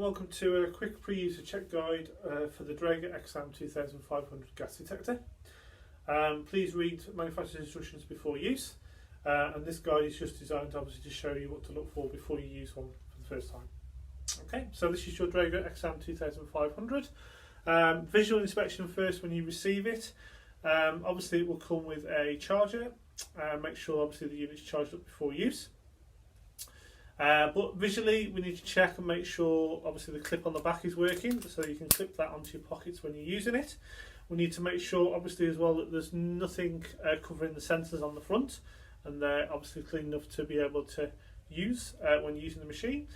welcome to a quick pre-user check guide for the Draeger Xam2500 gas detector. Please read manufacturer's instructions before use, and this guide is just designed obviously to show you what to look for before you use one for the first time. Okay, so this is your Draeger Xam2500. Visual inspection first when you receive it. Obviously it will come with a charger. Make sure obviously the unit's charged up before use. But visually we need to check and make sure obviously the clip on the back is working, so you can clip that onto your pockets when you're using it. We need to make sure obviously as well that there's nothing covering the sensors on the front, and they're obviously clean enough to be able to use when using the machine.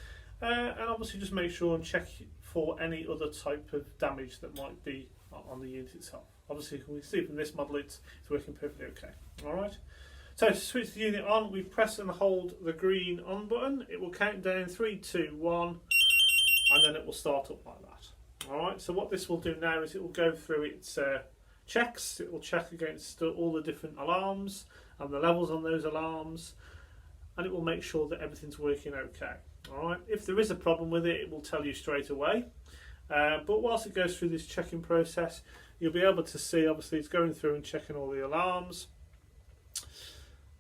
And obviously just make sure and check for any other type of damage that might be on the unit itself. Obviously we can see from this model it's working perfectly okay. Alright. So to switch the unit on, we press and hold the green on button. It will count down 3, 2, 1, and then it will start up like that. Alright, so what this will do now is it will go through its checks. It will check against all the different alarms and the levels on those alarms, and it will make sure that everything's working okay. Alright, if there is a problem with it, it will tell you straight away. But whilst it goes through this checking process, you'll be able to see obviously it's going through and checking all the alarms.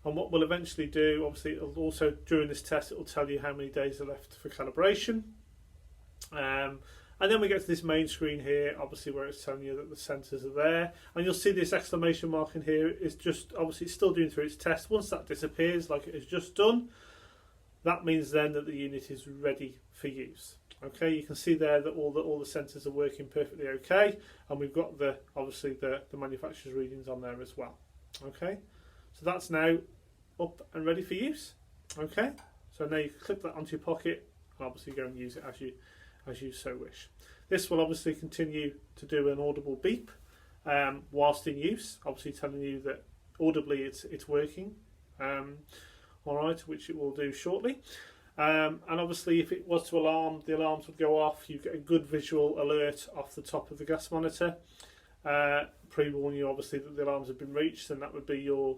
And what we'll eventually do, obviously it'll also, during this test, it will tell you how many days are left for calibration. And then we get to this main screen here, obviously where it's telling you that the sensors are there. And you'll see this exclamation mark in here is just, obviously it's still doing through its test. Once that disappears, like it has just done, that means then that the unit is ready for use. Okay, you can see there that all the sensors are working perfectly okay. And we've got obviously the manufacturer's readings on there as well. Okay, so that's now up and ready for use. Okay, so now you can clip that onto your pocket and obviously go and use it as you so wish. This will obviously continue to do an audible beep whilst in use, obviously telling you that audibly it's working. Alright, which it will do shortly. And obviously if it was to alarm, the alarms would go off. You get a good visual alert off the top of the gas monitor. Pre-warn you obviously that the alarms have been reached, and that would be your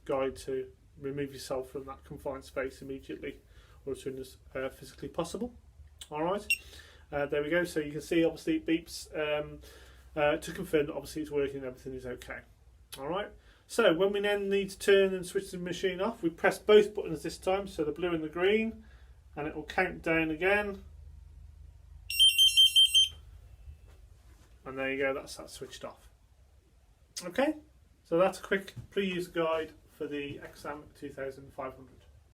guide to remove yourself from that confined space immediately, or as soon as physically possible. Alright, there we go. So you can see obviously it beeps to confirm that obviously it's working and everything is okay. Alright, so when we then need to turn and switch the machine off, we press both buttons this time, so the blue and the green, and it will count down again. And there you go, that's that switched off. Okay, so that's a quick pre-use guide for the Xam2500.